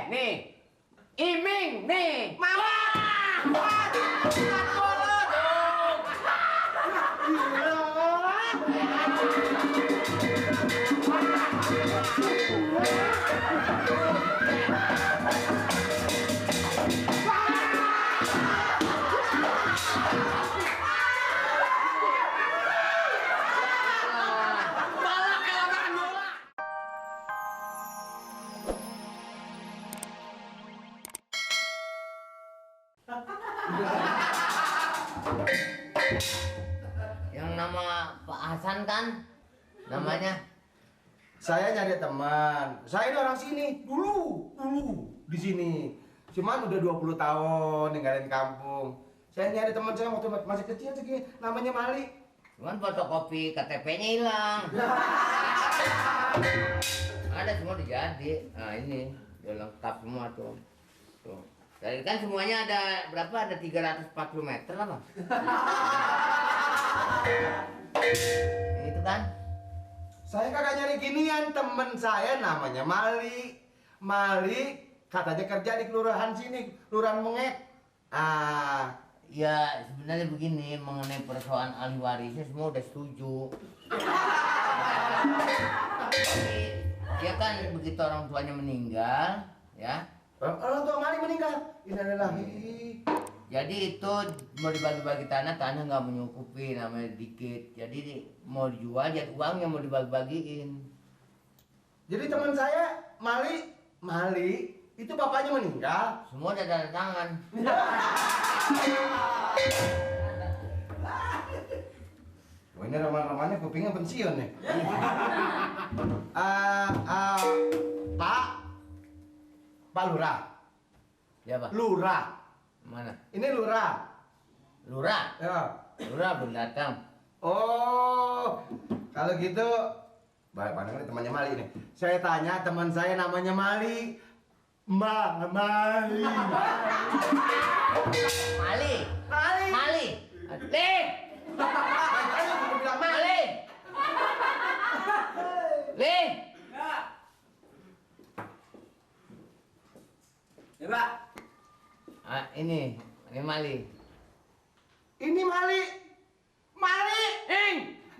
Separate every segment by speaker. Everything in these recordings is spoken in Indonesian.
Speaker 1: nih. Iming nih.
Speaker 2: Mama.
Speaker 3: Yang nama Pak Hasan kan? Namanya?
Speaker 2: Saya nyari teman. Saya ini orang sini dulu di sini. Cuman udah 20 tahun ninggalin kampung. Saya nyari teman saya waktu masih kecil segini, namanya Mali.
Speaker 3: Cuman fotokopi KTP-nya hilang. Ada semua udah jadi. Nah ini udah lengkap semua tuh. Tuh. Tadi kan semuanya ada berapa? Ada 340 meter lah bang. Itu kan?
Speaker 2: Saya kagak nyari ginian, temen saya namanya Mali. Mali katanya kerja di kelurahan sini, kelurahan Mengek.
Speaker 3: Ya sebenarnya begini, mengenai persoalan ahli warisnya semua udah setuju. Tapi dia kan begitu orang tuanya meninggal, ya.
Speaker 2: Orang tua Mali meninggal. Innalillahi.
Speaker 3: Jadi itu mau dibagi-bagi tanah nggak mencukupi, namanya dikit. Jadi mau dijual, jadi uangnya mau dibagi-bagiin.
Speaker 2: Jadi teman saya Mali itu bapaknya meninggal.
Speaker 3: Semua udah tanda tangan.
Speaker 2: Wah, ini roman-romannya kupingnya pensiun nih. Pak Lurah.
Speaker 3: Ya pak.
Speaker 2: Lurah.
Speaker 3: Mana?
Speaker 2: Ini Lurah.
Speaker 3: Lurah.
Speaker 2: Ya.
Speaker 3: Lurah belum datang.
Speaker 2: Oh, kalau gitu, baik pandangan temannya Mali nih. Saya tanya teman saya namanya Mali. Mali.
Speaker 3: Mali.
Speaker 2: Mali.
Speaker 3: Mali. Lih. Mali. Lih.
Speaker 1: Ya pak.
Speaker 3: Ini Mali.
Speaker 2: Ini Mali. Mali.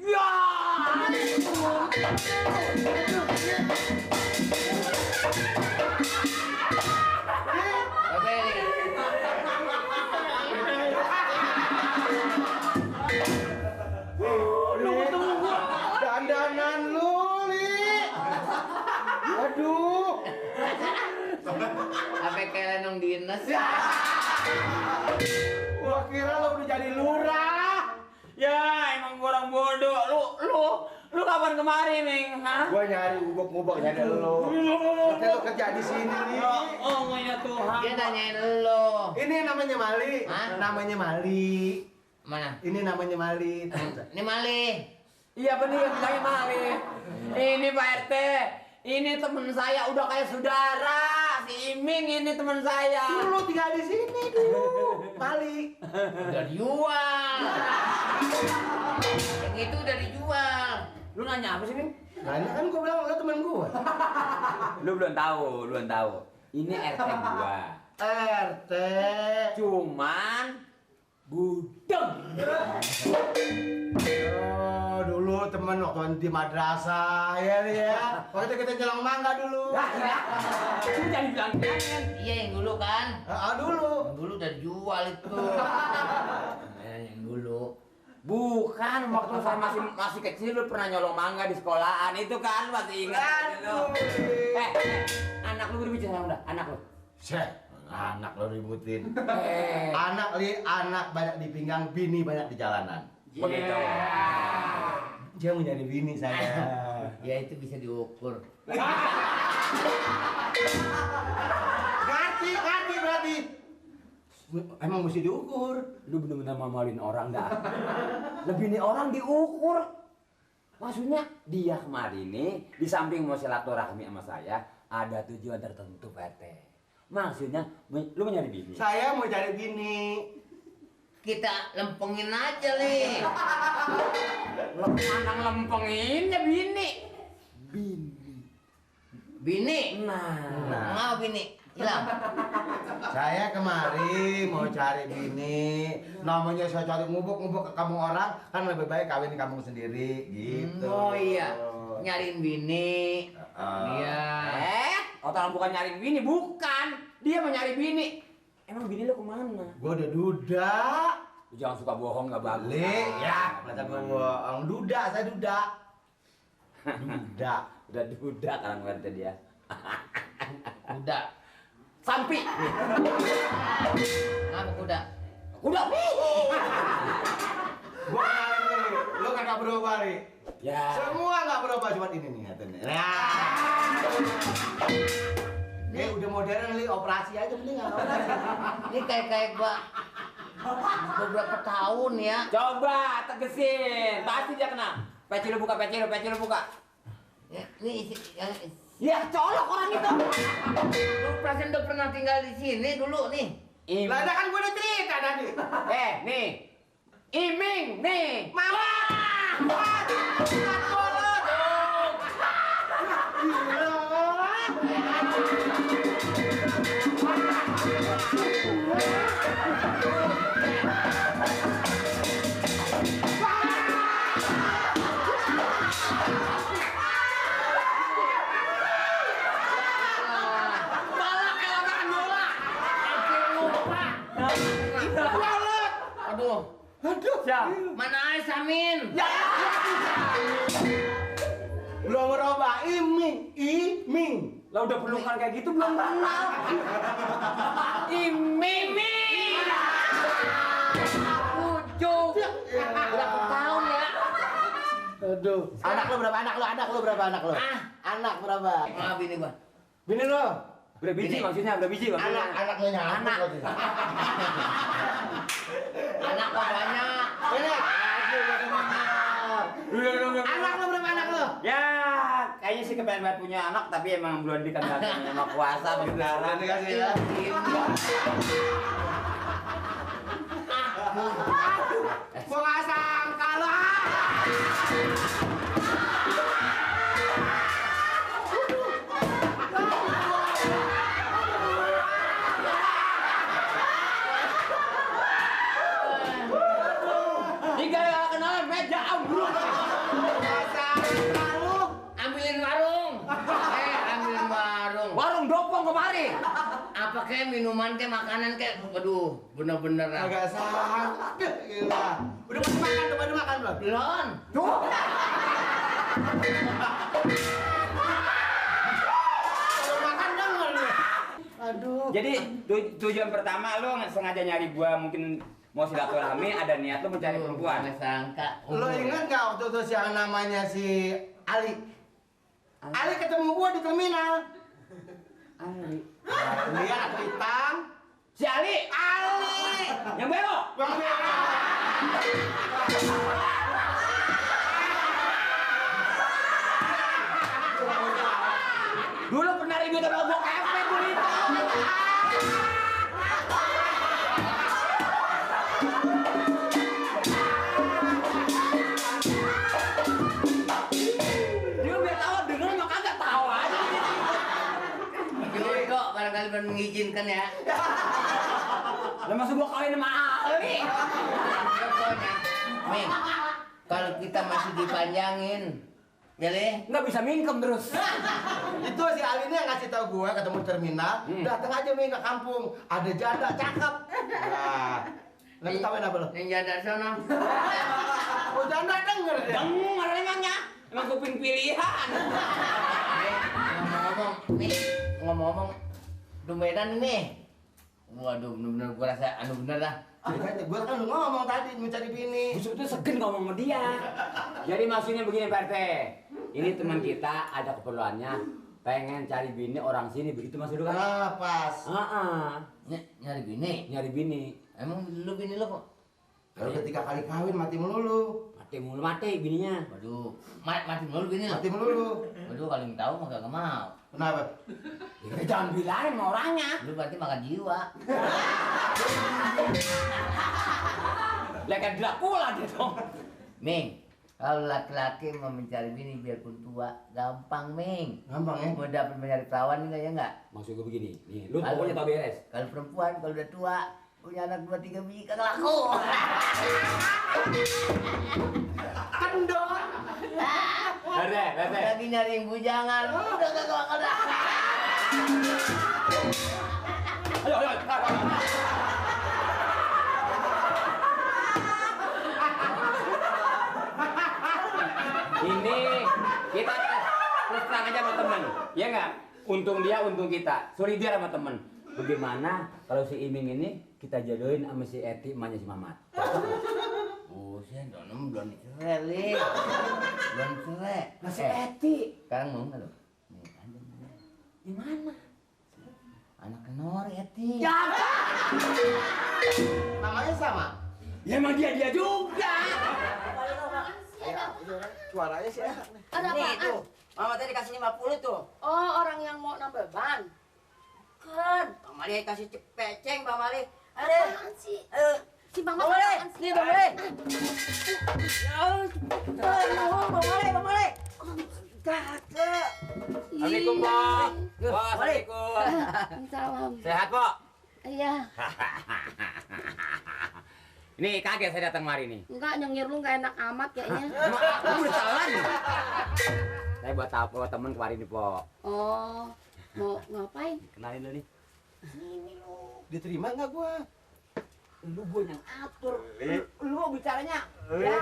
Speaker 1: Ya.
Speaker 3: Oke.
Speaker 2: Dandanan lu, Li. Aduh.
Speaker 3: Apa kayak lenong dinas?
Speaker 2: Gua kira lo udah jadi lurah.
Speaker 1: Ya emang gua orang bodoh. Lu kapan kemari, Ming? Hah?
Speaker 2: Gua nyari ngubek-ngubek nyari lo. Nanti lo kerja di sini, Li.
Speaker 1: Oh ya Tuhan.
Speaker 3: Dia nanyain lo.
Speaker 2: Ini namanya Mali.
Speaker 3: Hah?
Speaker 2: Namanya Mali.
Speaker 3: Mana?
Speaker 2: Ini namanya Mali.
Speaker 3: Ini Mali.
Speaker 1: Iya bener bilangnya Mali. Ini Pak RT. Ini temen saya udah kayak saudara. Si Iming ini temen saya.
Speaker 2: Dulu tinggal di sini dulu. Mali.
Speaker 3: Udah dijual. Yang itu udah dijual.
Speaker 1: Lu nanya apa sih, Ming?
Speaker 2: Nah, ini kan gua bilang lo temen gua.
Speaker 1: Lu belum tahu. Ini RT gua.
Speaker 2: RT.
Speaker 1: Cuman gudeg.
Speaker 2: Oh, dulu temen waktu di madrasah ya, Li ya. Waktu kita nyelang mangga dulu.
Speaker 1: Lu jangan bilang jangan.
Speaker 3: Iya yang dulu kan.
Speaker 2: Dulu.
Speaker 3: Yang dulu udah dijual itu. Yang dulu.
Speaker 1: Bukan, waktu saya masih kecil lu pernah nyolong mangga di sekolahan itu kan masih ingat lu. Anak lu berbicara udah, anak lu.
Speaker 2: Anak lo ributin.
Speaker 1: Eh,
Speaker 2: Anak banyak di pinggang, bini banyak di jalanan.
Speaker 1: begitu.
Speaker 2: Dia mau nyari bini saya.
Speaker 3: Ya itu bisa diukur.
Speaker 2: Ngerti berarti. Emang mesti diukur.
Speaker 1: Lu bener-bener mamalin orang dah. Lebih nih orang diukur. Maksudnya dia kemarin nih di samping mau silaturahmi sama saya ada tujuan tertentu Pak RT. Maksudnya lu mau nyari bini.
Speaker 2: Saya mau cari bini.
Speaker 3: Kita lempengin aja nih.
Speaker 1: Mandang lempenginnya bini.
Speaker 3: Bini.
Speaker 1: Nah.
Speaker 3: Mau bini. Hilang.
Speaker 2: Saya kemari mau cari bini, namanya saya cari ngubuk-ngubuk ke kampung orang, kan lebih baik kawin di kampung sendiri, gitu.
Speaker 3: Oh iya, nyariin bini. Iya.
Speaker 1: Orang bukan nyari bini, bukan. Dia mau nyari bini. Emang bini lu kemana?
Speaker 2: Gua udah duda.
Speaker 1: Lu jangan suka bohong, nggak bagus.
Speaker 2: Balik, ya, masa gua bohong. Duda, saya duda. Duda.
Speaker 1: Udah duda kan ngerti dia.
Speaker 3: Kuda.
Speaker 1: Sampi.
Speaker 3: Ngapa kuda?
Speaker 1: Kuda.
Speaker 2: Gua kenalin nih, lu kagak berubah nih.
Speaker 1: Ya.
Speaker 2: Semua nggak berubah, cuma ini nih katanya. Nih udah modern nih, operasi aja mending nggak operasi.
Speaker 3: Ini kayak gua beberapa tahun ya.
Speaker 1: Coba tegesin, pasti dia kena. Peci lu buka, peci lu buka.
Speaker 3: Ya, ini isi yang
Speaker 1: Ya colok orang itu.
Speaker 3: lu perasaan udah pernah tinggal di sini dulu nih.
Speaker 2: Lah ada kan gua udah cerita tadi.
Speaker 1: Nih. Iming, nih.
Speaker 2: Mama.
Speaker 3: Aduh,
Speaker 1: Siap.
Speaker 3: mana air Samin?
Speaker 2: Ya. Belum berubah, iming.
Speaker 1: Lah udah pelukan kayak gitu belum kenal. Iming.
Speaker 3: Ujuk. Berapa tahun ya?
Speaker 2: Aduh. Anak lu berapa? Anak berapa?
Speaker 3: Ah, bini gua.
Speaker 2: Bini lu?
Speaker 1: Berapa biji maksudnya?
Speaker 2: Anaknya nyamuk
Speaker 1: Anak.
Speaker 2: lagi.
Speaker 3: Anak kok banyak.
Speaker 2: Ini. Anak lu berapa anak lu?
Speaker 1: Ya, kayaknya sih kepengen banget punya anak, tapi emang belum dikendalikan sama kuasa negara.
Speaker 2: Dikasih ya. Gua nggak sangka lu.
Speaker 1: Tiga kenal meja ambruk.
Speaker 3: Ambilin warung. Ambilin warung.
Speaker 1: Warung dopong kemari.
Speaker 3: Apa kayak minuman kayak makanan kayak waduh, bener-bener ah.
Speaker 2: Agak sangka. Gila. Udah makan belum?
Speaker 3: Belum.
Speaker 1: Tuh.
Speaker 2: Makan dong lu. Aduh.
Speaker 1: Jadi tujuan pertama lo sengaja nyari gua mungkin mau silaturahmi, ada niat lo mencari perempuan.
Speaker 3: Nggak sangka.
Speaker 2: Lo ingat nggak waktu itu yang namanya si Ali? Ali ketemu gua di terminal.
Speaker 1: Ali.
Speaker 2: Lihat hitam.
Speaker 1: Si Ali. Yang belok.
Speaker 2: Bang
Speaker 1: Dulu pernah ribut sama gua kepet dulu itu. Dia biar tahu denger mah kagak tahu aja.
Speaker 3: Jadi kok barangkali belum mengizinkan ya.
Speaker 1: Lah maksud gua kawin sama Ali.
Speaker 3: Pokoknya, Ming, kalau kita masih dipanjangin, ya Le?
Speaker 1: Nggak bisa mingkem terus.
Speaker 2: Itu si Ali ini yang ngasih tahu gua ketemu di terminal. Datang aja Ming ke kampung. Ada janda cakep. Nah, lagi tawain apa lo?
Speaker 3: Yang janda sono.
Speaker 2: Oh janda denger deh.
Speaker 1: Denger emangnya. Emang kuping pilihan.
Speaker 3: Ngomong-ngomong, domedan ini. Waduh, bener-bener gua rasa anu bener dah.
Speaker 2: Gua kan lu ngomong tadi mau cari bini.
Speaker 1: Busuk itu segen ngomong sama dia. Jadi maksudnya begini Pak RT. Ini teman kita ada keperluannya. Pengen cari bini orang sini, begitu maksud lu kan?
Speaker 2: Ah, pas.
Speaker 3: Nyari bini.
Speaker 1: Nyari bini.
Speaker 3: Emang lu bini lu kok?
Speaker 2: Kalau udah 3 kali kawin mati melulu.
Speaker 1: Mati bininya.
Speaker 3: Waduh, mati mulu bini lu.
Speaker 2: Mati melulu.
Speaker 3: Waduh, kalau yang tahu mah gak mau.
Speaker 2: Kenapa?
Speaker 1: Ya, jangan bilangin sama orangnya.
Speaker 3: Lu berarti makan jiwa.
Speaker 1: Lah kan Dracula dia dong.
Speaker 3: Ming, Kalau laki-laki mau mencari bini biarpun tua, gampang, Ming.
Speaker 2: Gampang ya?
Speaker 3: Mau dapat mencari perawan enggak ya enggak?
Speaker 1: Maksud gue begini, nih, lu
Speaker 3: Kalau-
Speaker 1: pokoknya tau beres.
Speaker 3: Kalau perempuan kalau udah tua, punya anak 2-3 biji kagak laku.
Speaker 2: Kendor.
Speaker 1: Rete.
Speaker 3: Lagi nyari yang bujangan, udah kagak bakal dapat.
Speaker 1: Ayo. Ini kita terus terang aja sama temen, ya nggak? Untung dia, untung kita. Solidar sama temen. Bagaimana kalau si Iming ini kita jodohin sama si Eti, emaknya si Mamat? Cocok nggak?
Speaker 3: Buset, belum dicerai, Li. Belum cerai.
Speaker 1: Masih Eti.
Speaker 3: Sekarang mau nggak lo? Nih, ada mana?
Speaker 1: Di mana?
Speaker 3: Anak kenor, Eti.
Speaker 1: Ya,
Speaker 2: Namanya sama.
Speaker 1: ya emang dia juga.
Speaker 2: Suaranya sih enak nih.
Speaker 4: Ada
Speaker 5: Nih
Speaker 4: apaan?
Speaker 5: tuh, Mama tadi kasih 50 tuh.
Speaker 4: Oh, orang yang mau nambah ban.
Speaker 5: Kan, Bang Mali kasih peceng, Bang Mali. Ada.
Speaker 4: Apaan sih? Si Bang
Speaker 5: Bang
Speaker 4: Mas
Speaker 5: Mali,
Speaker 4: apaan sih?
Speaker 5: nih Bang Mali. Bang Mali. Kakak.
Speaker 1: Assalamualaikum, Pok.
Speaker 5: Yuk,
Speaker 1: Pok,
Speaker 5: balik.
Speaker 1: Assalamualaikum.
Speaker 4: Salam.
Speaker 1: Sehat, Pok?
Speaker 4: Iya.
Speaker 1: Ini kaget saya datang kemari nih.
Speaker 4: Enggak, nyengir lu enggak enak amat kayaknya.
Speaker 1: Emang aku udah salah nih. Saya buat temen kemarin nih, Pok.
Speaker 4: Oh, mau ngapain?
Speaker 1: Kenalin dulu nih.
Speaker 2: Diterima nggak gua?
Speaker 1: Lu gue yang atur.
Speaker 2: Li.
Speaker 1: Lu mau bicaranya.
Speaker 2: Li.
Speaker 1: Ya.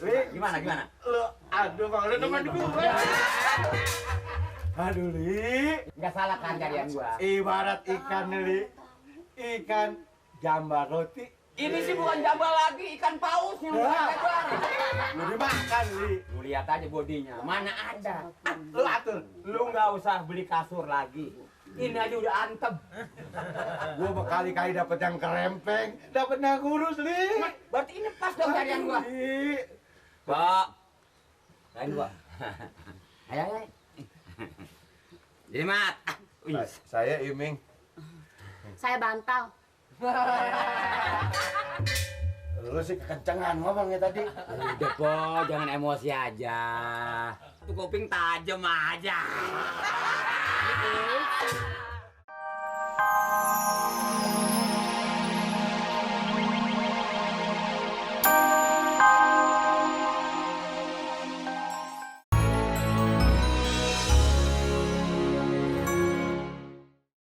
Speaker 2: Li.
Speaker 1: Gimana?
Speaker 2: Lu, aduh Bang, lu teman gue. Aduh, Li.
Speaker 1: Enggak salah kan carian gua.
Speaker 2: Ibarat ikan, Li. Ikan jambal roti.
Speaker 1: Ini sih bukan jambal lagi, ikan paus yang lebar.
Speaker 2: Lu dimakan, Li.
Speaker 1: Lu lihat aja bodinya. Mana ada.
Speaker 2: Lu atur.
Speaker 1: Lu nggak usah beli kasur lagi. Ini aja udah antem.
Speaker 2: Gua berkali-kali dapet yang kerempeng, dapet yang kurus, Li.
Speaker 1: Berarti ini pas dong carian gua.
Speaker 2: Li.
Speaker 1: Pak. Lain gua. Ayo. Jadi mat. Wih.
Speaker 2: Saya Iming.
Speaker 4: Saya bantal.
Speaker 2: Lu sih kekencengan ngomongnya tadi.
Speaker 1: Udah po, jangan emosi aja. Tuh kuping tajam aja.